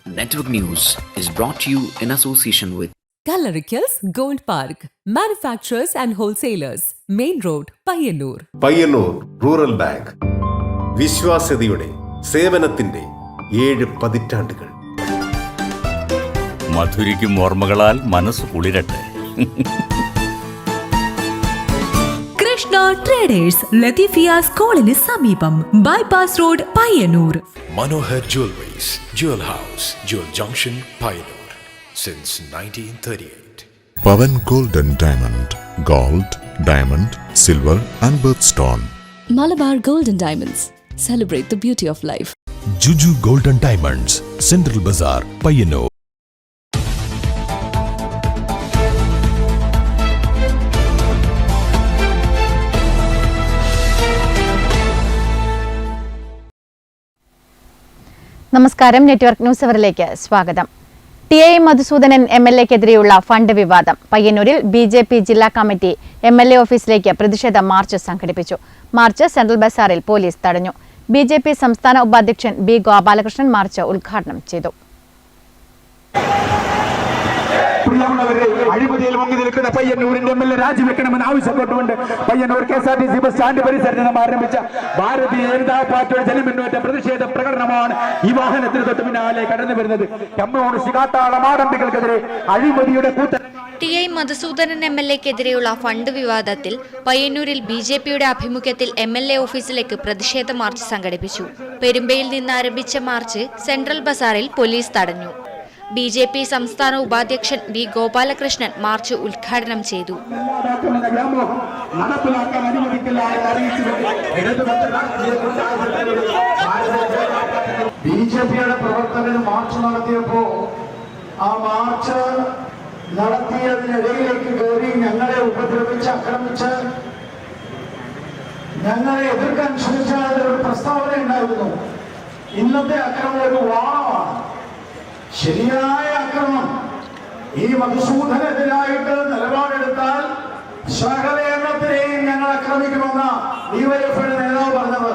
Network News is brought to you in association with Coloricals Gold Park, manufacturers and wholesalers, Main Road, Payyannur. Payyannur rural bank വിശ്വാസ്യതയുടെ സേവനത്തിന്റെ 7 പതിറ്റാണ്ടുകൾ. മധുരിക്കും ഓർമ്മകളാൽ മനസ്സ് കുളിരട്ടെ. Krishna traders, Latheefiya സ്കൂളിന് സമീപം, bypass road, Payyanur. Manohar Jewelries, Jewel House, Jewel Junction, Payyanur, since 1938. Pavan Gold and Diamond, Gold, Diamond, Silver and Birthstone. Malabar Gold and Diamonds, celebrate the beauty of life. Juju Gold and Diamonds, Central Bazaar, Payyannur. നമസ്കാരം. Network news അവറിലേക്ക് സ്വാഗതം. ടി.ഐ. Madhusoodanan എം.എൽ.എക്കെതിരെയുള്ള fund വിവാദം. പയ്യന്നൂരിൽ BJP. ജില്ലാ committee MLA. ഓഫീസിലേക്ക് പ്രതിഷേധ March സംഘടിപ്പിച്ചു. March central ബസാറിൽ police തടഞ്ഞു. BJP. സംസ്ഥാന ഉപാധ്യക്ഷൻ ബി. ഗോപാലകൃഷ്ണൻ മാർച്ച് ഉദ്ഘാടനം ചെയ്തു. പ്രിയമുള്ളവരെ, അഴിമതിയിൽ മുങ്ങി നിൽക്കുന്ന പയ്യന്നൂരിന്റെ എം.എൽ.എ. രാജിവെക്കണമെന്ന് ആവശ്യപ്പെട്ടുകൊണ്ട് പയ്യന്നൂർ KSRTC ബസ് സ്റ്റാൻഡ് പരിസരത്ത് നിന്ന് ആരംഭിച്ച ഭാരതീയ ജനതാ പാർട്ടിയുടെ ജനമുന്നേറ്റ പ്രതിഷേധ പ്രകടനമാണ് ഈ വാഹനത്തിന് തൊട്ട് പിന്നാലെ കടന്നു വരുന്നത്. കമ്മ്യൂണിസ്റ്റ് കാട്ടാളം ആരംഭികൾക്കെതിരെ അഴിമതിയുടെ ടി.ഐ. മധുസൂദനൻ എം.എൽ.എക്കെതിരെയുള്ള ഫണ്ട് വിവാദത്തിൽ പയ്യന്നൂരിൽ ബി.ജെ.പിയുടെ ആഭിമുഖ്യത്തിൽ എം.എൽ.എ. ഓഫീസിലേക്ക് പ്രതിഷേധ മാർച്ച് സംഘടിപ്പിച്ചു. പെരുമ്പയിൽ നിന്ന് ആരംഭിച്ച മാർച്ച് സെൻട്രൽ ബസാറിൽ പോലീസ് തടഞ്ഞു. ബി.ജെ.പി. സംസ്ഥാന ഉപാധ്യക്ഷൻ ബി. ഗോപാലകൃഷ്ണൻ മാർച്ച് ഉദ്ഘാടനം ചെയ്തു. ബി.ജെ.പിയുടെ പ്രവർത്തകർ മാർച്ച് നടത്തിയപ്പോ ആ മാർച്ച് നടത്തിയതിനിടയിലേക്ക് കയറി ഞങ്ങളെ ഉപദ്രവിച്ച് ആക്രമിച്ച് ഞങ്ങളെ എതിർക്കാൻ ശ്രമിച്ച ഒരു പ്രസ്താവന ഉണ്ടായിരുന്നു. ഇന്നത്തെ അക്രമം ഒരു വാണമാണ്. ശരിയായ അക്രമം ഈ മധുസൂദനെതിരായിട്ട് നിലപാടെടുത്താൽ സകല എണ്ണത്തിനെയും ഞങ്ങൾ ആക്രമിക്കുമെന്ന ഡിവൈഎഫ്ഐയുടെ നേതാവ് പറഞ്ഞത്.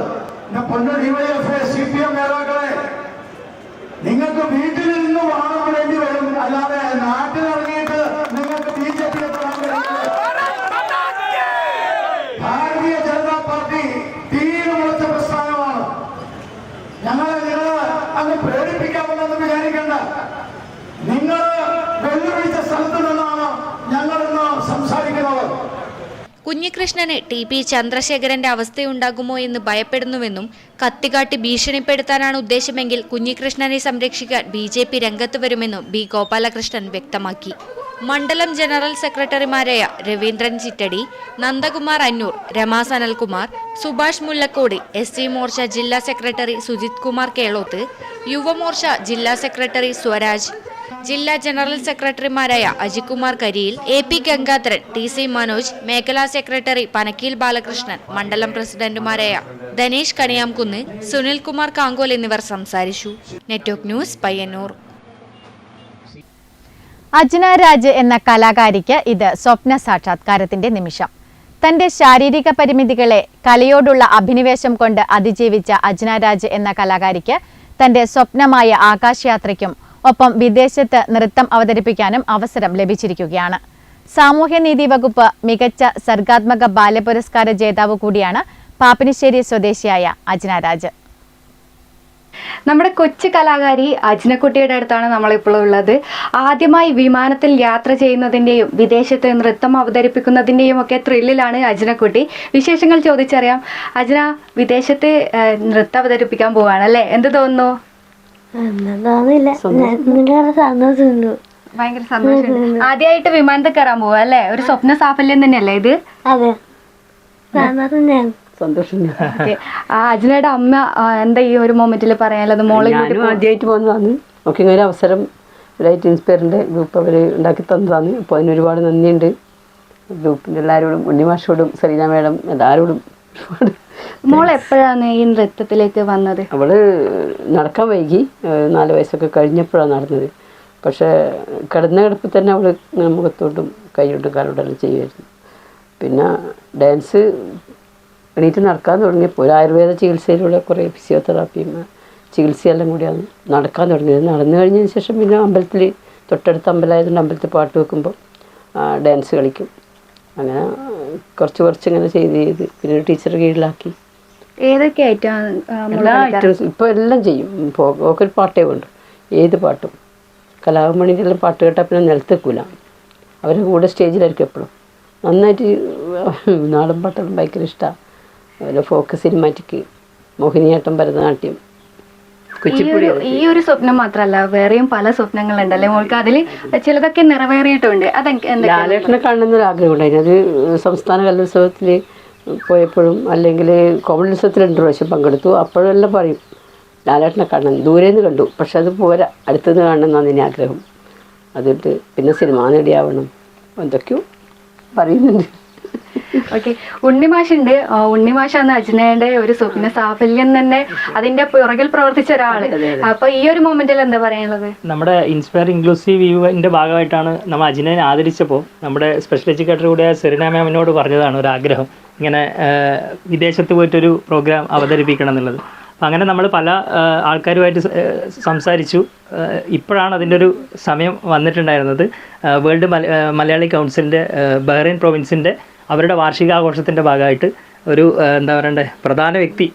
എന്റെ പൊന്നു ഡിവൈഎഫ്ഐ, CPM നേതാക്കളെ, നിങ്ങൾക്ക് വീട്ടിൽ നിന്ന് വാണം വേണ്ടി വരും, അല്ലാതെ നാട്ടിലിറങ്ങിയിട്ട് നിങ്ങൾക്ക് ബി.ജെ.പി. ഭാരതീയ ജനതാ പാർട്ടി തീരുമുളച്ച പ്രസ്ഥാനമാണ്. നിങ്ങൾ അങ്ങ് പ്രേരിപ്പിക്കാമെന്ന് വിചാരിക്കേണ്ട. നിങ്ങൾ വെല്ലുവിളിച്ച സ്ഥലത്ത് നിന്നാണ് ഞങ്ങളിന്ന് സംസാരിക്കുന്നത്. കുഞ്ഞികൃഷ്ണന് ടി.പി. ചന്ദ്രശേഖരന്റെ അവസ്ഥയുണ്ടാകുമോ എന്ന് ഭയപ്പെടുന്നുവെന്നും കത്തികാട്ടി ഭീഷണിപ്പെടുത്താനാണ് ഉദ്ദേശമെങ്കിൽ കുഞ്ഞികൃഷ്ണനെ സംരക്ഷിക്കാൻ ബി.ജെ.പി. രംഗത്ത് വരുമെന്നും ബി. ഗോപാലകൃഷ്ണൻ വ്യക്തമാക്കി. മണ്ഡലം ജനറൽ സെക്രട്ടറിമാരായ രവീന്ദ്രൻ ചിറ്റടി, നന്ദകുമാർ അന്നൂർ, രമാസ് അനൽകുമാർ, സുഭാഷ് മുല്ലക്കോടി, SC മോർച്ച ജില്ലാ സെക്രട്ടറി സുജിത് കുമാർ കേളോത്ത്, യുവമോർച്ച ജില്ലാ സെക്രട്ടറി സ്വരാജ്, ജില്ലാ ജനറൽ സെക്രട്ടറിമാരായ അജികുമാർ കരിയിൽ, AP ഗംഗാധരൻ, TC മനോജ്, മേഖലാ സെക്രട്ടറി പനക്കീൽ ബാലകൃഷ്ണൻ, മണ്ഡലം പ്രസിഡന്റുമാരായ ധനേഷ് കണിയാംകുന്ന്, സുനിൽകുമാർ കാങ്കോൽ എന്നിവർ സംസാരിച്ചു. Network news, Payyannur. അജ്ന രാജ് എന്ന കലാകാരിക്ക് ഇത് സ്വപ്ന സാക്ഷാത്കാരത്തിന്റെ നിമിഷം. തന്റെ ശാരീരിക പരിമിതികളെ കലയോടുള്ള അഭിനിവേശം കൊണ്ട് അതിജീവിച്ച അജ്ന രാജ് എന്ന കലാകാരിക്ക് തന്റെ സ്വപ്നമായ ആകാശയാത്രയ്ക്കും ഒപ്പം വിദേശത്ത് നൃത്തം അവതരിപ്പിക്കാനും അവസരം ലഭിച്ചിരിക്കുകയാണ്. സാമൂഹ്യനീതി വകുപ്പ് മികച്ച സർഗാത്മക ബാലപുരസ്കാര ജേതാവ് കൂടിയാണ് പാപ്പിനിശ്ശേരി സ്വദേശിയായ അജ്ന രാജ്. നമ്മുടെ കൊച്ചു കലാകാരി അജ്നക്കുട്ടിയുടെ അടുത്താണ് നമ്മളിപ്പോൾ ഉള്ളത്. ആദ്യമായി വിമാനത്തിൽ യാത്ര ചെയ്യുന്നതിൻ്റെയും വിദേശത്ത് നൃത്തം അവതരിപ്പിക്കുന്നതിൻ്റെയും ഒക്കെ ത്രില്ലിലാണ് അജ്നക്കുട്ടി. വിശേഷങ്ങൾ ചോദിച്ചറിയാം. അജ്ന, വിദേശത്ത് നൃത്തം അവതരിപ്പിക്കാൻ പോവാണ് അല്ലേ? എന്ത് തോന്നുന്നു? ഭയങ്കര സന്തോഷം. ആദ്യമായിട്ട് വിമാനത്തിൽ കയറാൻ പോവാ അല്ലേ? ഒരു സ്വപ്ന സാഫല്യം തന്നെയല്ലേ ഇത്? അജ്നയുടെ അമ്മ എന്താ ഈ ഒരു മൊമെന്റിൽ പറയാനുള്ളത്? മോളെ ആദ്യമായിട്ട് പോകുന്നതാണ്. നമുക്ക് ഇങ്ങനെ അവസരം ലൈറ്റ് ഇൻസ്പയറിൻ്റെ ഗ്രൂപ്പ് അവർ ഉണ്ടാക്കി തന്നതാണ്. അപ്പോൾ അതിന് ഒരുപാട് നന്ദിയുണ്ട് ഗ്രൂപ്പിൻ്റെ എല്ലാവരോടും, ഉണ്ണിമാഷോടും സരീന മേഡം എല്ലാവരോടും ഒരുപാട്. മോൾ എപ്പോഴാണ് ഈ നൃത്തത്തിലേക്ക് വന്നത്? അവൾ നടക്കാൻ വൈകി, 4 വയസ്സൊക്കെ കഴിഞ്ഞപ്പോഴാണ് നടന്നത്. പക്ഷേ കിടന്ന കിടപ്പിൽ തന്നെ അവൾ മുഖത്തോട്ടും കൈയോട്ടും കാലോട്ടെല്ലാം ചെയ്യുമായിരുന്നു. പിന്നെ ഡാൻസ് എണീറ്റ് നടക്കാൻ തുടങ്ങിയപ്പോൾ ഒരു ആയുർവേദ ചികിത്സയിലൂടെ കുറേ ഫിസിയോതെറാപ്പിയും ചികിത്സയെല്ലാം കൂടിയാണ് നടക്കാൻ തുടങ്ങിയത്. നടന്നു കഴിഞ്ഞതിന് ശേഷം പിന്നെ അമ്പലത്തിൽ തൊട്ടടുത്ത അമ്പലമായതുകൊണ്ട് അമ്പലത്തിൽ പാട്ട് വെക്കുമ്പോൾ ഡാൻസ് കളിക്കും. അങ്ങനെ കുറച്ച് ഇങ്ങനെ ചെയ്ത് പിന്നെ ഒരു ടീച്ചറെ കീഴിലാക്കി. ഏതൊക്കെ ഐറ്റം? എല്ലാ ഐറ്റംസും ഇപ്പോൾ എല്ലാം ചെയ്യും. ഒക്കെ ഒരു പാട്ടേ വേണ്ടു, ഏത് പാട്ടും. കലാഭവമണിയിലെല്ലാം പാട്ട് കേട്ടാൽ പിന്നെ നിലത്തേക്കൂല. അവരുടെ കൂടെ സ്റ്റേജിലായിരിക്കും എപ്പോഴും. നന്നായിട്ട് നാടൻ പാട്ടെല്ലാം ഭയങ്കര ഇഷ്ടമാണ്. അതുപോലെ ഫോക്ക് സിനിമാറ്റിക്, മോഹിനിയാട്ടം, ഭരതനാട്യം, കുച്ചിപ്പുടി. ഈ ഒരു സ്വപ്നം മാത്രമല്ല, വേറെയും പല സ്വപ്നങ്ങളുണ്ടല്ലേ മോൾക്ക്? അതിൽ ചിലതൊക്കെ നിറവേറിയിട്ടുണ്ട്. ലാലേട്ടനെ കാണുന്നൊരു ആഗ്രഹം ഉണ്ടായിരുന്നു. അത് സംസ്ഥാന കലോത്സവത്തിൽ പോയപ്പോഴും അല്ലെങ്കിൽ കോമഡോത്സവത്തിൽ 2 പ്രാവശ്യം പങ്കെടുത്തു. അപ്പോഴെല്ലാം പറയും ലാലേട്ടനെ കാണണം. ദൂരേന്ന് കണ്ടു, പക്ഷെ അത് പോരാ, അടുത്തുനിന്ന് കാണണം എന്നാണ് ഇനി ആഗ്രഹം. അതിട്ട് പിന്നെ സിനിമാ നടിയാവണം എന്തൊക്കെയോ പറയുന്നുണ്ട്. ഓക്കെ, ഉണ്ണിമാഷുണ്ട്. ഉണ്ണിമാഷാണ് അജ്നയുടെ ഒരു സ്വപ്ന സാഫല്യം തന്നെ, അതിന്റെ പുറകിൽ പ്രവർത്തിച്ച ഒരാള്. അപ്പൊ ഈ ഒരു മൊമെന്റിൽ എന്താ പറയാനുള്ളത്? നമ്മുടെ ഇൻസ്പയർ ഇൻക്ലൂസീവ് വ്യൂവിന്റെ ഭാഗമായിട്ടാണ് നമ്മൾ അജ്നയെ ആദരിച്ചപ്പോൾ നമ്മുടെ സ്പെഷ്യൽ എഡ്യൂക്കേറ്റർ കൂടിയ സെറീന മാമിനോട് പറഞ്ഞതാണ് ഒരു ആഗ്രഹം, ഇങ്ങനെ വിദേശത്ത് പോയിട്ടൊരു പ്രോഗ്രാം അവതരിപ്പിക്കണം എന്നുള്ളത്. അപ്പം അങ്ങനെ നമ്മൾ പല ആൾക്കാരുമായിട്ട് സംസാരിച്ചു. ഇപ്പോഴാണ് അതിൻ്റെ ഒരു സമയം വന്നിട്ടുണ്ടായിരുന്നത്. വേൾഡ് മലയാളി കൗൺസിലിൻ്റെ ബഹ്റൈൻ പ്രൊവിൻസിൻ്റെ അവരുടെ വാർഷികാഘോഷത്തിൻ്റെ ഭാഗമായിട്ട് ഒരു എന്താ പറയണ്ടേ പ്രധാന വ്യക്തി,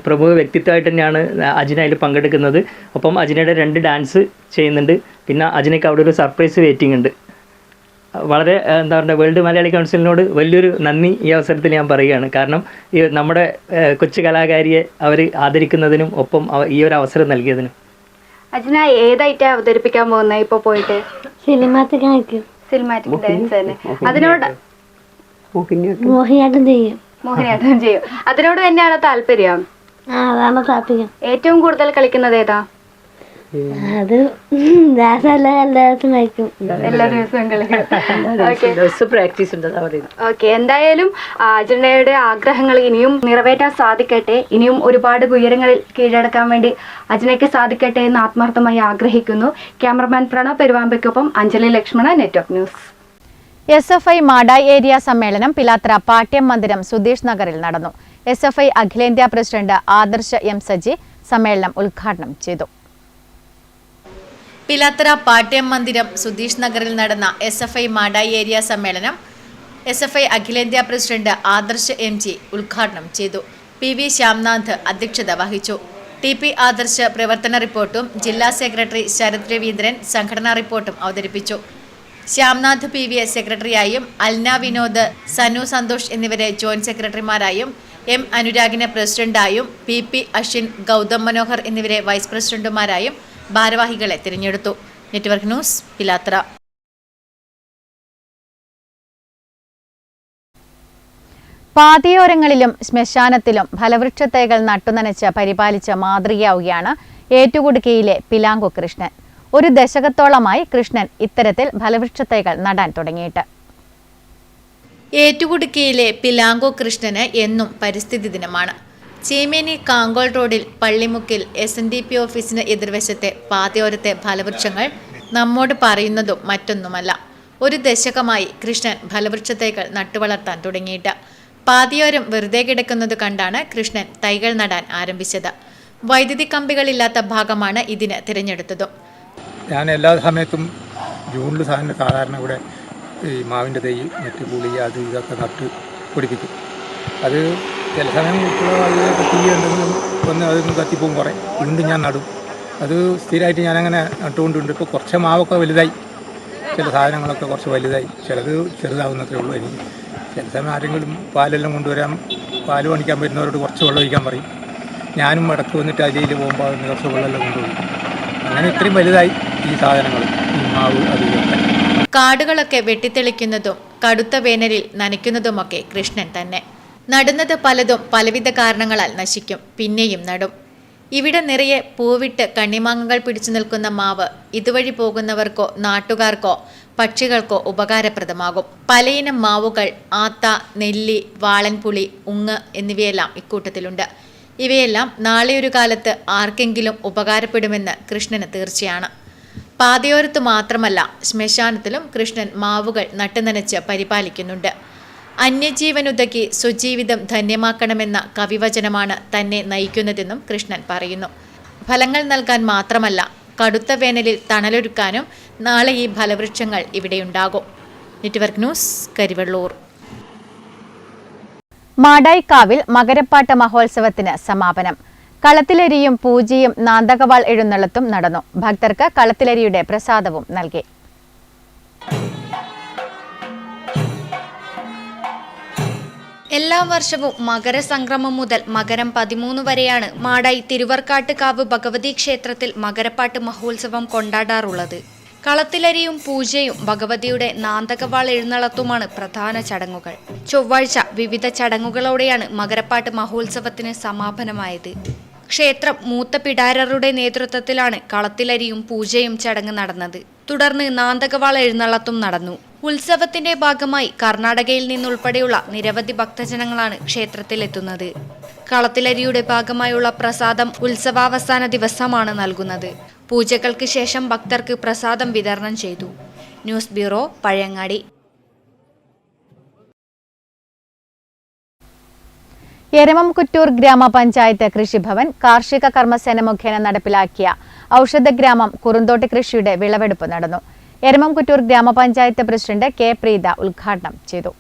പ്രമുഖ വ്യക്തിത്വമായിട്ട് തന്നെയാണ് അജ്ന അതിൽ പങ്കെടുക്കുന്നത്. ഒപ്പം അജ്നയുടെ 2 ഡാൻസ് ചെയ്യുന്നുണ്ട്. പിന്നെ അജ്നയ്ക്ക് അവിടെ ഒരു സർപ്രൈസ് വെയിറ്റിംഗ് ഉണ്ട്. വളരെ എന്താ പറയുക, വേൾഡ് മലയാളി കൗൺസിലിനോട് വലിയൊരു നന്ദി ഈ അവസരത്തിൽ ഞാൻ പറയുകയാണ്. കാരണം ഈ നമ്മുടെ കൊച്ചു കലാകാരിയെ അവർ ആദരിക്കുന്നതിനും ഒപ്പം ഈ ഒരു അവസരം നൽകിയതിനും. അജ്ന ഏതായിട്ടാണ് അവതരിപ്പിക്കാൻ പോകുന്നത് ഇപ്പോൾ പോയിട്ട്? സിനിമാറ്റിക് ഡാൻസ് തന്നെ. അതിനോട് മോഹിനിയാട്ടം ചെയ്യും. അതിനോട് തന്നെയാണ് താല്പര്യം? ഏറ്റവും കൂടുതൽ കളിക്കുന്നത് ഏതാ? അത് എല്ലാ ദിവസവും കളിക്കും. ഓക്കെ, എന്തായാലും അജ്നയുടെ ആഗ്രഹങ്ങൾ ഇനിയും നിറവേറ്റാൻ സാധിക്കട്ടെ. ഇനിയും ഒരുപാട് ഉയരങ്ങളിൽ കീഴടക്കാൻ വേണ്ടി അജ്നയ്ക്ക് സാധിക്കട്ടെ എന്ന് ആത്മാർത്ഥമായി ആഗ്രഹിക്കുന്നു. ക്യാമറമാൻ പ്രണവ് പെരുവാമ്പയ്ക്കൊപ്പം Anjali Lakshmana, network news. SFI Madayi area സമ്മേളനം പിലാത്തറ പാട്യം മന്ദിരം സുധീഷ് നഗറിൽ നടന്നു. SFI അഖിലേന്ത്യാ പ്രസിഡന്റ് ആദർശ് M. സജി സമ്മേളനം ഉദ്ഘാടനം ചെയ്തു. പിലാത്തറ പാട്യം മന്ദിരം സുധീഷ് നഗറിൽ നടന്ന SFI മാടായി ഏരിയ സമ്മേളനം SFI അഖിലേന്ത്യാ പ്രസിഡന്റ് ആദർശ് M. ഉദ്ഘാടനം ചെയ്തു. PV ശ്യാംനാഥ് അധ്യക്ഷത വഹിച്ചു. TP ആദർശ് പ്രവർത്തന റിപ്പോർട്ടും ജില്ലാ സെക്രട്ടറി ശരത് രവീന്ദ്രൻ സംഘടനാ റിപ്പോർട്ടും അവതരിപ്പിച്ചു. ശ്യാംനാഥ് PV സെക്രട്ടറിയായും അൽന വിനോദ്, സനു സന്തോഷ് എന്നിവരെ ജോയിന്റ് സെക്രട്ടറിമാരായും M. അനുരാഗിനെ പ്രസിഡന്റായും PP അശ്വിൻ, ഗൗതം മനോഹർ എന്നിവരെ വൈസ് പ്രസിഡന്റുമാരായും ഭാരവാഹികളെ തിരഞ്ഞെടുത്തു. Network news, Pilathara. പാതയോരങ്ങളിലും ശ്മശാനത്തിലും ഫലവൃക്ഷത്തൈകൾ നട്ടുനനച്ച് പരിപാലിച്ച് മാതൃകയാവുകയാണ് ഏറ്റുകുടുക്കിയിലെ പിലാങ്കോ കൃഷ്ണൻ. ഒരു ദശകത്തോളമായി കൃഷ്ണൻ ഇത്തരത്തിൽ ഫലവൃക്ഷത്തൈകൾ നടാൻ തുടങ്ങിയിട്ട്. ഏറ്റുകുടുക്കിയിലെ പിലാങ്കോ കൃഷ്ണന് എന്നും പരിസ്ഥിതി ദിനമാണ്. ചീമേനി കാങ്കോൾ റോഡിൽ പള്ളിമുക്കിൽ SNDP ഓഫീസിന് എതിർവശത്തെ പാതയോരത്തെ ഫലവൃക്ഷങ്ങൾ നമ്മോട് പറയുന്നതും മറ്റൊന്നുമല്ല. ഒരു ദശകമായി കൃഷ്ണൻ ഫലവൃക്ഷത്തൈകൾ നട്ടുവളർത്താൻ തുടങ്ങിയിട്ട്. പാതയോരം വെറുതെ കിടക്കുന്നത് കണ്ടാണ് കൃഷ്ണൻ തൈകൾ നടാൻ ആരംഭിച്ചത്. വൈദ്യുതി കമ്പികളില്ലാത്ത ഭാഗമാണ് ഇതിന് തിരഞ്ഞെടുത്തതും. ഞാൻ എല്ലാ സമയത്തും ജൂണിൽ സാധാരണ ഇവിടെ ഈ മാവിൻ്റെ തൈ, മറ്റ് പുളി, അത് ഇതൊക്കെ നട്ട് പിടിപ്പിക്കും. അത് ചില സമയം തീയുണ്ടെങ്കിലും അതൊന്നും കത്തിപ്പോവും, കുറേ വീണ്ടും ഞാൻ നടും. അത് സ്ഥിരമായിട്ട് ഞാനങ്ങനെ നട്ടുകൊണ്ടുണ്ട്. ഇപ്പോൾ കുറച്ച് മാവൊക്കെ വലുതായി, ചില സാധനങ്ങളൊക്കെ കുറച്ച് വലുതായി, ചിലത് ചെറുതാവുന്നത്രേ ഉള്ളൂ. എനിക്ക് ചില സമയം ആരെങ്കിലും പാലെല്ലാം കൊണ്ടുവരാൻ, പാല് പണിക്കാൻ പറ്റുന്നവരോട് കുറച്ച് വെള്ളം ഒഴിക്കാൻ പറയും. ഞാനും ഇടയ്ക്ക് വന്നിട്ട് അതിൽ പോകുമ്പോൾ അതിന് കുറച്ച് വെള്ളമെല്ലാം കൊണ്ടുപോകും. അങ്ങനെ ഇത്രയും വലുതായി ഈ സാധനങ്ങൾ, ഈ മാവ്, അതിലൊക്കെ. കാടുകളൊക്കെ വെട്ടിത്തെളിക്കുന്നതും കടുത്ത വേനലിൽ നനയ്ക്കുന്നതുമൊക്കെ കൃഷ്ണൻ തന്നെ. നടുന്നത് പലതും പലവിധ കാരണങ്ങളാൽ നശിക്കും, പിന്നെയും നടും. ഇവിടെ നിറയെ പൂവിട്ട് കണ്ണിമാങ്ങകൾ പിടിച്ചു നിൽക്കുന്ന മാവ് ഇതുവഴി പോകുന്നവർക്കോ നാട്ടുകാർക്കോ പക്ഷികൾക്കോ ഉപകാരപ്രദമാകും. പലയിനം മാവുകൾ, ആത്ത, നെല്ലി, വാളൻപുളി, ഉങ്ങ് എന്നിവയെല്ലാം ഇക്കൂട്ടത്തിലുണ്ട്. ഇവയെല്ലാം നാളെയൊരു കാലത്ത് ആർക്കെങ്കിലും ഉപകാരപ്പെടുമെന്ന് കൃഷ്ണന് തീർച്ചയാണ്. പാതയോരത്തു മാത്രമല്ല, ശ്മശാനത്തിലും കൃഷ്ണൻ മാവുകൾ നട്ടുനനച്ച് പരിപാലിക്കുന്നുണ്ട്. അന്യജീവനുതകി സ്വജീവിതം ധന്യമാക്കണമെന്ന കവിവചനമാണ് തന്നെ നയിക്കുന്നതെന്നും കൃഷ്ണൻ പറയുന്നു. ഫലങ്ങൾ നൽകാൻ മാത്രമല്ല കടുത്ത വേനലിൽ തണലൊരുക്കാനും നാളെ ഈ ഫലവൃക്ഷങ്ങൾ ഇവിടെയുണ്ടാകും. Network news, Karivellur. മാടായിക്കാവിൽ മകരപ്പാട്ട് മഹോത്സവത്തിന് സമാപനം. കളത്തിലരിയും പൂജയും നാന്തകവാൾ എഴുന്നള്ളത്തും നടന്നു. ഭക്തർക്ക് കളത്തിലരിയുടെ പ്രസാദവും നൽകി. എല്ലാ വർഷവും മകരസംക്രമം മുതൽ മകരം 13 വരെയാണ് മാടായി തിരുവർക്കാട്ടുകാവ് ഭഗവതി ക്ഷേത്രത്തിൽ മകരപ്പാട്ട് മഹോത്സവം കൊണ്ടാടാറുള്ളത്. കളത്തിലരിയും പൂജയും ഭഗവതിയുടെ നാന്തകവാൾ എഴുന്നള്ളത്തുമാണ് പ്രധാന ചടങ്ങുകൾ. ചൊവ്വാഴ്ച വിവിധ ചടങ്ങുകളോടെയാണ് മകരപ്പാട്ട് മഹോത്സവത്തിന് സമാപനമായത്. ക്ഷേത്രം മൂത്ത പിടാരരുടെ നേതൃത്വത്തിലാണ് കളത്തിലരിയും പൂജയും ചടങ്ങ് നടന്നത്. തുടർന്ന് നാന്തകവാൾ എഴുന്നള്ളത്തും നടന്നു. ഉത്സവത്തിന്റെ ഭാഗമായി കർണാടകയിൽ നിന്നുൾപ്പെടെയുള്ള നിരവധി ഭക്തജനങ്ങളാണ് ക്ഷേത്രത്തിലെത്തുന്നത്. കളത്തിലരിയുടെ ഭാഗമായുള്ള പ്രസാദം ഉത്സവാവസാന ദിവസമാണ് നൽകുന്നത്. പൂജകൾക്ക് ശേഷം ഭക്തർക്ക് പ്രസാദം വിതരണം ചെയ്തു. News bureau, Pazhayangadi. എരമംകുറ്റൂർ ഗ്രാമപഞ്ചായത്ത് കൃഷിഭവൻ കാർഷിക കർമ്മസേന മുഖേന നടപ്പിലാക്കിയ ഔഷധഗ്രാമം കുറുന്തോട്ടി കൃഷിയുടെ വിളവെടുപ്പ് നടന്നു. എരമംകുറ്റൂർ ഗ്രാമപഞ്ചായത്ത് പ്രസിഡന്റ് കെ പ്രീത ഉദ്ഘാടനം ചെയ്തു.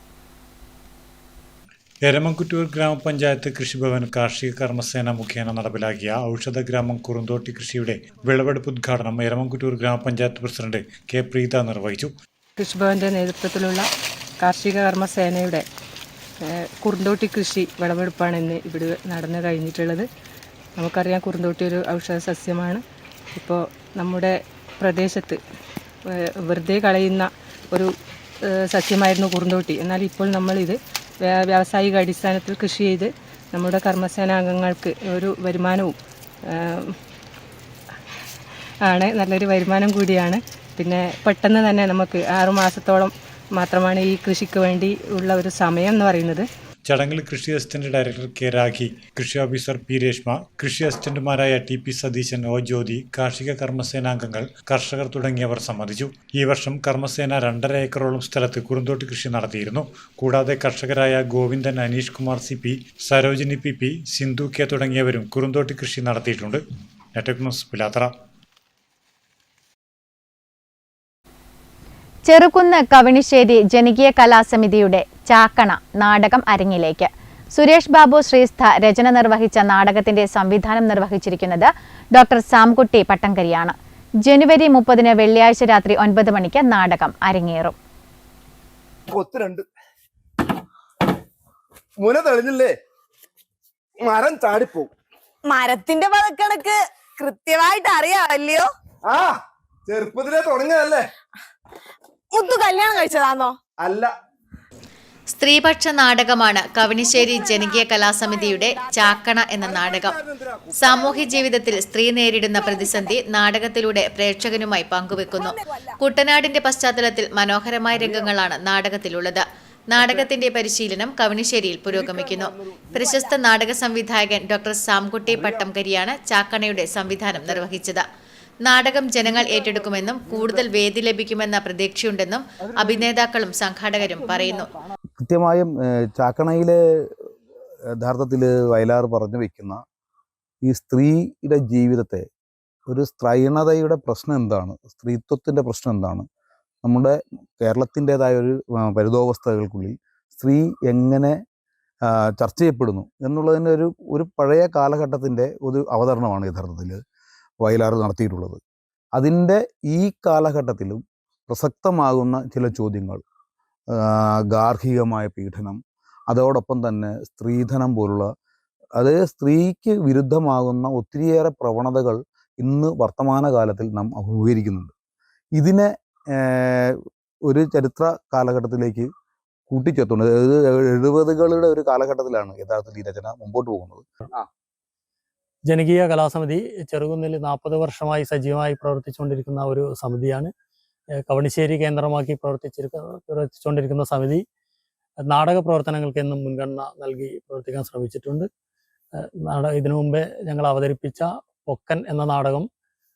എരമംകുറ്റൂർ ഗ്രാമപഞ്ചായത്ത് കൃഷിഭവൻ കാർഷിക കർമ്മസേന മുഖേന നടപ്പിലാക്കിയ ഔഷധഗ്രാമം കുറുന്തോട്ടി കൃഷിയുടെ വിളവെടുപ്പ് ഉദ്ഘാടനം എരമംകുറ്റൂർ ഗ്രാമപഞ്ചായത്ത് പ്രസിഡന്റ് കെ പ്രീത നിർവഹിച്ചു. കൃഷിഭവന്റെ നേതൃത്വത്തിലുള്ള കാർഷിക കർമ്മസേനയുടെ കുറുന്തോട്ടി കൃഷി വിളവെടുപ്പാണ് ഇന്ന് ഇവിടെ നടന്നു കഴിഞ്ഞിട്ടുള്ളത്. നമുക്കറിയാം, കുറുന്തോട്ടി ഒരു ഔഷധ സസ്യമാണ്. ഇപ്പോൾ നമ്മുടെ പ്രദേശത്ത് വെറുതെ കളയുന്ന ഒരു സസ്യമായിരുന്നു കുറുന്തോട്ടി. എന്നാൽ ഇപ്പോൾ നമ്മളിത് വ്യാവസായിക അടിസ്ഥാനത്തിൽ കൃഷി ചെയ്ത് നമ്മുടെ കർമ്മസേനാംഗങ്ങൾക്ക് ഒരു വരുമാനവും ആണ്, നല്ലൊരു വരുമാനം കൂടിയാണ്. പിന്നെ പെട്ടെന്ന് തന്നെ നമുക്ക് 6 മാസത്തോളം മാത്രമാണ് ഈ കൃഷിക്ക് വേണ്ടി ഉള്ള ഒരു സമയം എന്ന് പറയുന്നത്. ചടങ്ങിൽ കൃഷി അസിസ്റ്റന്റ് ഡയറക്ടർ കെ രാഖി, കൃഷി ഓഫീസർ പി രേഷ്മ, കൃഷി അസിസ്റ്റന്റുമാരായ T P Satheesan, O Jyothi, കാർഷിക കർമ്മസേനാംഗങ്ങൾ, കർഷകർ തുടങ്ങിയവർ സംബന്ധിച്ചു. ഈ വർഷം കർമ്മസേന 2.5 ഏക്കറോളം സ്ഥലത്ത് കുറുന്തോട്ടി കൃഷി നടത്തിയിരുന്നു. കൂടാതെ കർഷകരായ Govindan, Aneesh Kumar C P, Sarojini P P, Sindhu K തുടങ്ങിയവരും കുറുന്തോട്ടി കൃഷി നടത്തിയിട്ടുണ്ട്. Network news, Pilathara. ചെറുകുന്ന് കവണിശ്ശേരി ജനകീയ കലാസമിതിയുടെ ചാക്കണ നാടകം അരങ്ങിലേക്ക്. സുരേഷ് ബാബു ശ്രീസ്ഥ രചന നിർവഹിച്ച നാടകത്തിന്റെ സംവിധാനം നിർവഹിച്ചിരിക്കുന്നത് ഡോക്ടർ സാംകുട്ടി പട്ടങ്കരിയാണ്. ജനുവരി 30 വെള്ളിയാഴ്ച രാത്രി 9 മണിക്ക് നാടകം അരങ്ങേറും. മരം ചാടിപ്പോവും. മരത്തിന്റെ പഴക്കണക്ക് കൃത്യമായിട്ട് അറിയാമല്ലയോ? ആ, ചെറുപ്പത്തിലെ തുടങ്ങിയതല്ലേ. മുത്തു കല്യാണം കഴിച്ചതാണോ? അല്ല. സ്ത്രീപക്ഷ നാടകമാണ് കവണിശ്ശേരി ജനകീയ കലാസമിതിയുടെ ചാക്കണ എന്ന നാടകം. സാമൂഹ്യ ജീവിതത്തിൽ സ്ത്രീ നേരിടുന്ന പ്രതിസന്ധി നാടകത്തിലൂടെ പ്രേക്ഷകനുമായി പങ്കുവെക്കുന്നു. കുട്ടനാടിന്റെ പശ്ചാത്തലത്തിൽ മനോഹരമായ രംഗങ്ങളാണ് നാടകത്തിലുള്ളത്. നാടകത്തിന്റെ പരിശീലനം കവണിശ്ശേരിയിൽ പുരോഗമിക്കുന്നു. പ്രശസ്ത നാടക സംവിധായകൻ ഡോക്ടർ സാംകുട്ടി പട്ടംകരിയാണ് ചാക്കണയുടെ സംവിധാനം നിർവഹിച്ചത്. നാടകം ജനങ്ങൾ ഏറ്റെടുക്കുമെന്നും കൂടുതൽ വേദി ലഭിക്കുമെന്ന പ്രതീക്ഷയുണ്ടെന്നും അഭിനേതാക്കളും സംഘാടകരും പറയുന്നു. കൃത്യമായും ചാക്കണയിലെ യഥാർത്ഥത്തിൽ വയലാർ പറഞ്ഞു വെക്കുന്ന ഈ സ്ത്രീയുടെ ജീവിതത്തെ, ഒരു സ്ത്രൈണതയുടെ പ്രശ്നം എന്താണ്, സ്ത്രീത്വത്തിൻ്റെ പ്രശ്നം എന്താണ്, നമ്മുടെ കേരളത്തിൻ്റെതായ ഒരു പരിതോവസ്ഥകൾക്കുള്ളിൽ സ്ത്രീ എങ്ങനെ ചർച്ച ചെയ്യപ്പെടുന്നു എന്നുള്ളതിൻ്റെ ഒരു പഴയ കാലഘട്ടത്തിൻ്റെ ഒരു അവതരണമാണ് യഥാർത്ഥത്തിൽ വയലാർ നടത്തിയിട്ടുള്ളത്. അതിൻ്റെ ഈ കാലഘട്ടത്തിലും പ്രസക്തമാകുന്ന ചില ചോദ്യങ്ങൾ, ഗാർഹികമായ പീഡനം, അതോടൊപ്പം തന്നെ സ്ത്രീധനം പോലുള്ള, അതായത് സ്ത്രീക്ക് വിരുദ്ധമാകുന്ന ഒത്തിരിയേറെ പ്രവണതകൾ ഇന്ന് വർത്തമാനകാലത്തിൽ നാം അഭിമുഖീകരിക്കുന്നുണ്ട്. ഇതിനെ ഒരു ചരിത്ര കാലഘട്ടത്തിലേക്ക് കൂട്ടിച്ചേർത്തുകൊണ്ട്, അതായത് 70കളുടെ ഒരു കാലഘട്ടത്തിലാണ് യഥാർത്ഥത്തിൽ ഈ രചന മുമ്പോട്ട് പോകുന്നത്. ജനകീയ കലാസമിതി ചെറുകുന്നിൽ 40 വർഷമായി സജീവമായി പ്രവർത്തിച്ചുകൊണ്ടിരിക്കുന്ന ഒരു സമിതിയാണ്. കവണിശ്ശേരി കേന്ദ്രമാക്കി പ്രവർത്തിച്ചുകൊണ്ടിരിക്കുന്ന സമിതി നാടക പ്രവർത്തനങ്ങൾക്ക് എന്നും മുൻഗണന നൽകി പ്രവർത്തിക്കാൻ ശ്രമിച്ചിട്ടുണ്ട്. ഇതിനു മുമ്പേ ഞങ്ങൾ അവതരിപ്പിച്ച പൊക്കൻ എന്ന നാടകം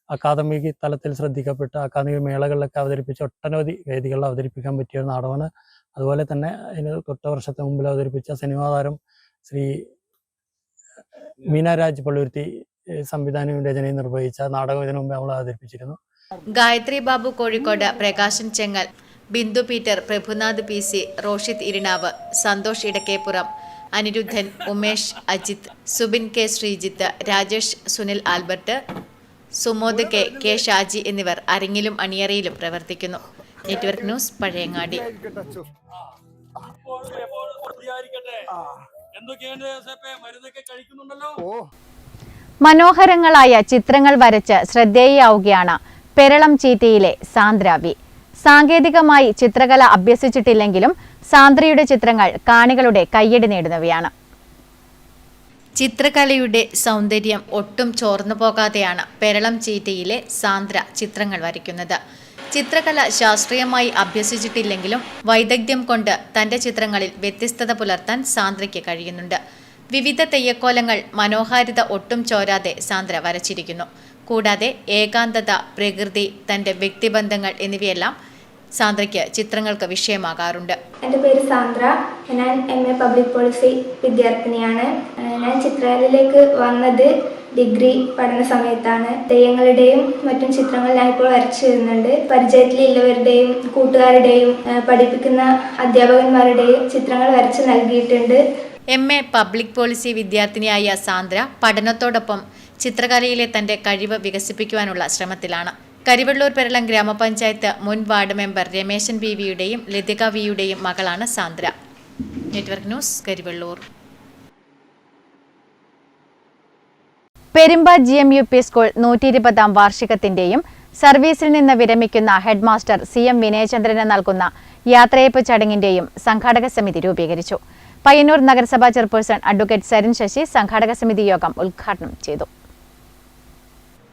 അക്കാദമിക് തലത്തിൽ ശ്രദ്ധിക്കപ്പെട്ട, അക്കാദമിക് മേളകളിലൊക്കെ അവതരിപ്പിച്ച ഒട്ടനവധി വേദികളിൽ അവതരിപ്പിക്കാൻ പറ്റിയ ഒരു നാടകമാണ്. അതുപോലെ തന്നെ അതിന് തൊട്ട വർഷത്തെ മുമ്പിൽ അവതരിപ്പിച്ച സിനിമാ താരം ശ്രീ മീന രാജ് പള്ളുരുത്തി സംവിധാനവും രചനയും നിർവഹിച്ച നാടകം ഇതിനു മുമ്പ് നമ്മൾ അവതരിപ്പിച്ചിരുന്നു. Gayathri Babu Kozhikode, Prakashan Chengal, Bindu Peter, Prabhunath PC, Roshith Irinav, Santhosh Edakkeppuram, Anirudhan, Umesh, Ajith, Subin K Sreejith, Rajesh, Sunil Albert, Sumod K Shaji എന്നിവർ അരങ്ങിലും അണിയറയിലും പ്രവർത്തിക്കുന്നു. Network news, Pazhayangadi. മനോഹരങ്ങളായ ചിത്രങ്ങൾ വരച്ച് ശ്രദ്ധേയയാവുകയാണ് പെരളം ചീറ്റയിലെ സാന്ദ്ര വി. സാങ്കേതികമായി ചിത്രകല അഭ്യസിച്ചിട്ടില്ലെങ്കിലും സാന്ദ്രയുടെ ചിത്രങ്ങൾ കാണികളുടെ കയ്യടി നേടുന്നവയാണ്. ചിത്രകലയുടെ സൗന്ദര്യം ഒട്ടും ചോർന്നു പോകാതെയാണ് പെരളം ചീറ്റയിലെ സാന്ദ്ര ചിത്രങ്ങൾ വരയ്ക്കുന്നത്. ചിത്രകല ശാസ്ത്രീയമായി അഭ്യസിച്ചിട്ടില്ലെങ്കിലും വൈദഗ്ധ്യം കൊണ്ട് തന്റെ ചിത്രങ്ങളിൽ വ്യത്യസ്തത പുലർത്താൻ സാന്ദ്രയ്ക്ക് കഴിയുന്നുണ്ട്. വിവിധ തെയ്യക്കോലങ്ങൾ മനോഹാരിത ഒട്ടും ചോരാതെ സാന്ദ്ര വരച്ചിരിക്കുന്നു. കൂടാതെ ഏകാന്തത, പ്രകൃതി, തന്റെ വ്യക്തിബന്ധങ്ങൾ എന്നിവയെല്ലാം സാന്ദ്രയ്ക്ക് ചിത്രങ്ങൾക്ക് വിഷയമാകാറുണ്ട്. എൻ്റെ പേര് സാന്ദ്ര. ഞാൻ MA പബ്ലിക് പോളിസി വിദ്യാർത്ഥിനിയാണ്. ഞാൻ ചിത്രകലയിലേക്ക് വന്നത് ഡിഗ്രി പഠന സമയത്താണ്. തെയ്യങ്ങളുടെയും മറ്റും ചിത്രങ്ങൾ ഞാൻ ഇപ്പോൾ വരച്ചു വരുന്നുണ്ട്. പരിചയത്തിലുള്ളവരുടെയും കൂട്ടുകാരുടെയും പഠിപ്പിക്കുന്ന അധ്യാപകന്മാരുടെയും ചിത്രങ്ങൾ വരച്ച് നൽകിയിട്ടുണ്ട്. MA പബ്ലിക് പോളിസി വിദ്യാർത്ഥിനിയായ സാന്ദ്ര പഠനത്തോടൊപ്പം ചിത്രകലയിലെ തന്റെ കഴിവ് വികസിപ്പിക്കുവാനുള്ള ശ്രമത്തിലാണ്. കരിവെള്ളൂർ പെരളം ഗ്രാമപഞ്ചായത്ത് മുൻ വാർഡ് മെമ്പർ രമേശൻ വിയുടെയും ലതിക വിയുടെയും മകളാണ് Sandra. Network news, Karivellur. Perumba GMUP school 120ാം വാർഷികത്തിന്റെയും സർവീസിൽ നിന്ന് വിരമിക്കുന്ന ഹെഡ്മാസ്റ്റർ CM വിനയചന്ദ്രന് നൽകുന്ന യാത്രയയപ്പ് ചടങ്ങിന്റെയും സംഘാടക സമിതി രൂപീകരിച്ചു. പയ്യന്നൂർ നഗരസഭാ ചെയർപേഴ്സൺ അഡ്വക്കേറ്റ് സരിൻ ശശി സംഘാടക സമിതി യോഗം ഉദ്ഘാടനം ചെയ്തു.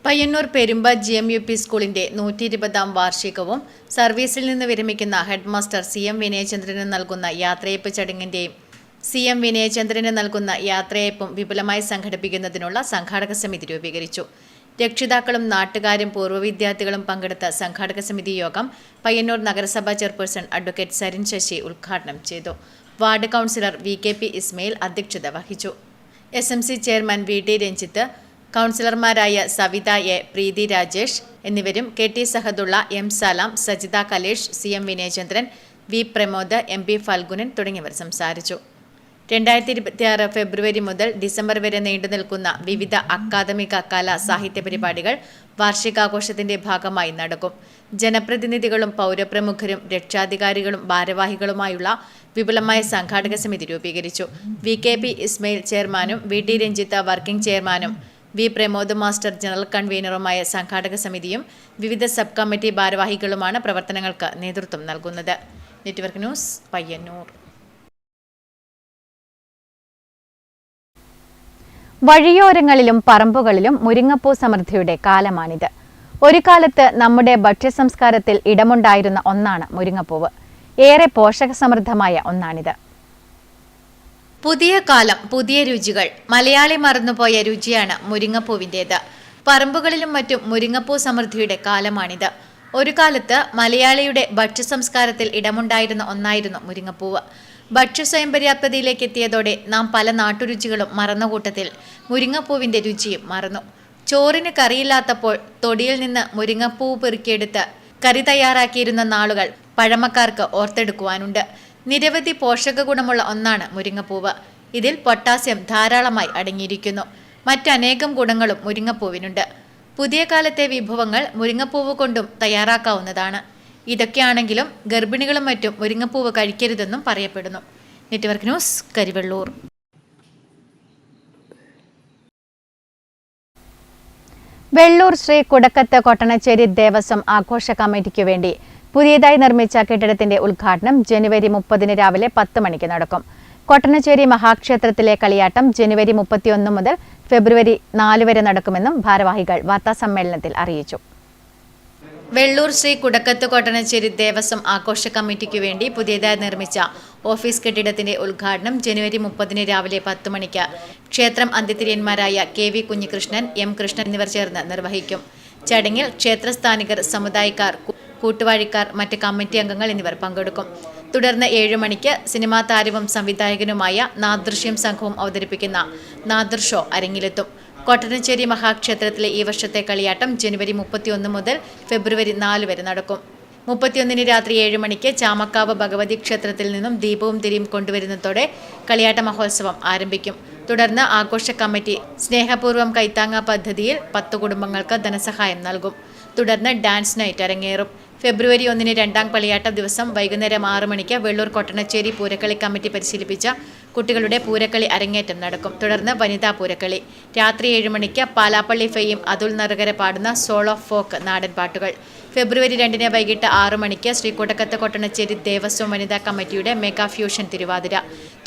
പയ്യന്നൂർ പെരുമ്പ GMUP സ്കൂളിന്റെ 120ാം വാർഷികവും സർവീസിൽ നിന്ന് വിരമിക്കുന്ന ഹെഡ്മാസ്റ്റർ CM വിനയചന്ദ്രന് നൽകുന്ന യാത്രയയപ്പ് ചടങ്ങിന്റെയും CM വിനയചന്ദ്രന് നൽകുന്ന യാത്രയയപ്പും വിപുലമായി സംഘടിപ്പിക്കുന്നതിനുള്ള സംഘാടക സമിതി രൂപീകരിച്ചു. രക്ഷിതാക്കളും നാട്ടുകാരും പൂർവ്വ വിദ്യാർത്ഥികളും പങ്കെടുത്ത സംഘാടക സമിതി യോഗം പയ്യന്നൂർ നഗരസഭാ ചെയർപേഴ്സൺ അഡ്വക്കേറ്റ് സരിൻ ശശി ഉദ്ഘാടനം ചെയ്തു. വാർഡ് കൗൺസിലർ VKP ഇസ്മയിൽ അധ്യക്ഷത വഹിച്ചു. SMC ചെയർമാൻ VT രഞ്ജിത്ത്, കൗൺസിലർമാരായ സവിത A, പ്രീതി രാജേഷ് എന്നിവരും KT സഹദുള്ള, M സലാം, Sajitha Kalesh, CM Vinayachandran, V Pramod, MP Phalgunan തുടങ്ങിയവർ സംസാരിച്ചു. 2026 ഫെബ്രുവരി മുതൽ ഡിസംബർ വരെ നീണ്ടുനിൽക്കുന്ന വിവിധ അക്കാദമിക കലാ സാഹിത്യ പരിപാടികൾ വാർഷികാഘോഷത്തിന്റെ ഭാഗമായി നടക്കും. ജനപ്രതിനിധികളും പൗരപ്രമുഖരും രക്ഷാധികാരികളും ഭാരവാഹികളുമായുള്ള വിപുലമായ സംഘാടക സമിതി രൂപീകരിച്ചു. VKP ഇസ്മയിൽ ചെയർമാനും VT രഞ്ജിത്ത് വർക്കിംഗ് ചെയർമാനും V പ്രമോദ് മാസ്റ്റർ ജനറൽ കൺവീനറുമായ സംഘാടക സമിതിയും വിവിധ സബ് കമ്മിറ്റി ഭാരവാഹികളുമാണ് പ്രവർത്തനങ്ങൾക്ക് നേതൃത്വം നൽകുന്നത്. Network news, Payyannur. വഴിയോരങ്ങളിലും പറമ്പുകളിലും മുരിങ്ങപ്പൂ സമൃദ്ധിയുടെ കാലമാണിത്. ഒരു കാലത്ത് നമ്മുടെ ഭക്ഷ്യസംസ്കാരത്തിൽ ഇടമുണ്ടായിരുന്ന ഒന്നാണ് മുരിങ്ങപ്പൂവ്. ഏറെ പോഷകസമൃദ്ധമായ ഒന്നാണിത്. പുതിയ കാലം, പുതിയ രുചികൾ. മലയാളി മറന്നുപോയ രുചിയാണ് മുരിങ്ങപ്പൂവിൻ്റേത്. പറമ്പുകളിലും മറ്റും മുരിങ്ങപ്പൂ സമൃദ്ധിയുടെ കാലമാണിത്. ഒരു കാലത്ത് മലയാളിയുടെ ഭക്ഷ്യസംസ്കാരത്തിൽ ഇടമുണ്ടായിരുന്ന ഒന്നായിരുന്നു മുരിങ്ങപ്പൂവ്. ഭക്ഷ്യസ്വയം പര്യാപ്തതയിലേക്ക് എത്തിയതോടെ നാം പല നാട്ടുരുചികളും മറന്ന കൂട്ടത്തിൽ മുരിങ്ങപ്പൂവിൻ്റെ രുചിയും മറന്നു. ചോറിന് കറിയില്ലാത്തപ്പോൾ തൊടിയിൽ നിന്ന് മുരിങ്ങപ്പൂവ് പെറുക്കിയെടുത്ത് കറി തയ്യാറാക്കിയിരുന്ന നാളുകൾ പഴമക്കാർക്ക് ഓർത്തെടുക്കുവാനുണ്ട്. നിരവധി പോഷക ഗുണമുള്ള ഒന്നാണ് മുരിങ്ങപ്പൂവ്. ഇതിൽ പൊട്ടാസ്യം ധാരാളമായി അടങ്ങിയിരിക്കുന്നു. മറ്റനേകം ഗുണങ്ങളും മുരിങ്ങപ്പൂവിനുണ്ട്. പുതിയ കാലത്തെ വിഭവങ്ങൾ മുരിങ്ങപ്പൂവ് കൊണ്ടും തയ്യാറാക്കാവുന്നതാണ്. ഇതൊക്കെയാണെങ്കിലും ഗർഭിണികളും മറ്റും മുരിങ്ങപ്പൂവ് കഴിക്കരുതെന്നും പറയപ്പെടുന്നു. Network news, Karivellur. വെള്ളൂർ ശ്രീ കുടക്കത്ത് കൊട്ടണച്ചേരി ദേവസ്വം ആഘോഷ കമ്മിറ്റിക്കു വേണ്ടി പുതിയതായി നിർമ്മിച്ച കെട്ടിടത്തിന്റെ ഉദ്ഘാടനം ജനുവരി 30 രാവിലെ 10 മണിക്ക് നടക്കും. കൊട്ടണച്ചേരി മഹാക്ഷേത്രത്തിലെ കളിയാട്ടം ജനുവരി 31 മുതൽ ഫെബ്രുവരി 4 വരെ നടക്കുമെന്നും ഭാരവാഹികൾ വാർത്താസമ്മേളനത്തിൽ അറിയിച്ചു. വെള്ളൂർ ശ്രീ കുടക്കത്ത് കൊട്ടണച്ചേരി ദേവസ്വം ആഘോഷ കമ്മിറ്റിക്കു വേണ്ടി പുതിയതായി നിർമ്മിച്ച ഓഫീസ് കെട്ടിടത്തിന്റെ ഉദ്ഘാടനം ജനുവരി 30 രാവിലെ 10 മണിക്ക് ക്ഷേത്രം അന്ത്യതിര്യന്മാരായ KV കുഞ്ഞികൃഷ്ണൻ, M കൃഷ്ണൻ എന്നിവർ ചേർന്ന് നിർവഹിക്കും. ചടങ്ങിൽ ക്ഷേത്രസ്ഥാനികർ, സമുദായക്കാർ, കൂട്ടുവാഴിക്കാർ, മറ്റ് കമ്മിറ്റി അംഗങ്ങൾ എന്നിവർ പങ്കെടുക്കും. തുടർന്ന് 7 മണിക്ക് സിനിമാ താരവും സംവിധായകനുമായ നാദൃശ്യം സംഘവും അവതരിപ്പിക്കുന്ന നാദൃ ഷോ അരങ്ങിലെത്തും. കൊട്ടനച്ചേരി മഹാക്ഷേത്രത്തിലെ ഈ വർഷത്തെ കളിയാട്ടം ജനുവരി 31 മുതൽ ഫെബ്രുവരി 4 വരെ നടക്കും. 31 രാത്രി 7 മണിക്ക് ചാമക്കാവ് ഭഗവതി ക്ഷേത്രത്തിൽ നിന്നും ദീപവും തിരിയും കൊണ്ടുവരുന്നതോടെ കളിയാട്ട മഹോത്സവം ആരംഭിക്കും. തുടർന്ന് ആഘോഷ കമ്മിറ്റി സ്നേഹപൂർവ്വം കൈത്താങ്ങ പദ്ധതിയിൽ 10 കുടുംബങ്ങൾക്ക് ധനസഹായം നൽകും. തുടർന്ന് ഡാൻസ് നൈറ്റ് അരങ്ങേറും. ഫെബ്രുവരി 1 രണ്ടാം കളിയാട്ട ദിവസം വൈകുന്നേരം 6 മണിക്ക് വെള്ളൂർ കൊട്ടനച്ചേരി പൂരക്കളി കമ്മിറ്റി പരിശീലിപ്പിച്ച കുട്ടികളുടെ പൂരക്കളി അരങ്ങേറ്റം നടക്കും. തുടർന്ന് വനിതാ പൂരക്കളി. രാത്രി 7 മണിക്ക് പാലാപ്പള്ളി ഫെയ്യും അതുൽ നറുകര പാടുന്ന സോൾ ഓഫ് ഫോക്ക് നാടൻ പാട്ടുകൾ. ഫെബ്രുവരി 2 വൈകിട്ട് 6 മണിക്ക് ശ്രീകുട്ടക്കത്ത് കൊട്ടനച്ചേരി ദേവസ്വം വനിതാ കമ്മിറ്റിയുടെ മെഗാ ഫ്യൂഷൻ തിരുവാതിര.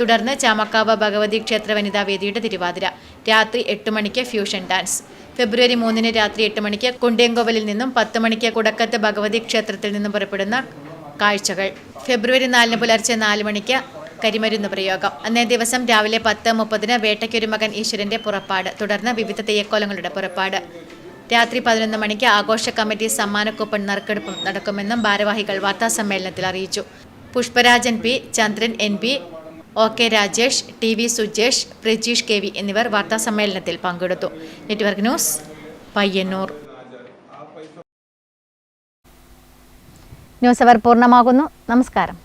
തുടർന്ന് ചാമക്കാവ് ഭഗവതി ക്ഷേത്ര വനിതാ വേദിയുടെ തിരുവാതിര. രാത്രി 8 മണിക്ക് ഫ്യൂഷൻ ഡാൻസ്. ഫെബ്രുവരി 3 രാത്രി 8 മണിക്ക് കുണ്ടിയങ്കോവലിൽ നിന്നും 10 മണിക്ക് കുടക്കത്ത് ഭഗവതി ക്ഷേത്രത്തിൽ നിന്നും പുറപ്പെടുന്ന കാഴ്ചകൾ. ഫെബ്രുവരി 4 പുലർച്ചെ 4 മണിക്ക് കരിമരുന്ന് പ്രയോഗം. അന്നേ ദിവസം രാവിലെ 10:30 വേട്ടയ്ക്കൊരു മകൻ ഈശ്വരന്റെ പുറപ്പാട്. തുടർന്ന് വിവിധ തെയ്യക്കോലങ്ങളുടെ പുറപ്പാട്. രാത്രി 11 മണിക്ക് ആഘോഷ കമ്മിറ്റി സമ്മാന കൂപ്പൺ നറുക്കെടുപ്പും നടക്കുമെന്നും ഭാരവാഹികൾ വാർത്താസമ്മേളനത്തിൽ അറിയിച്ചു. Pushparajan P, Chandran N P, OK Rajesh, TV Sujesh, Prajeesh KV എന്നിവർ വാർത്താസമ്മേളനത്തിൽ പങ്കെടുത്തു. Network news, Payyannur. News hour പൂർണ്ണമാകുന്നു. നമസ്കാരം.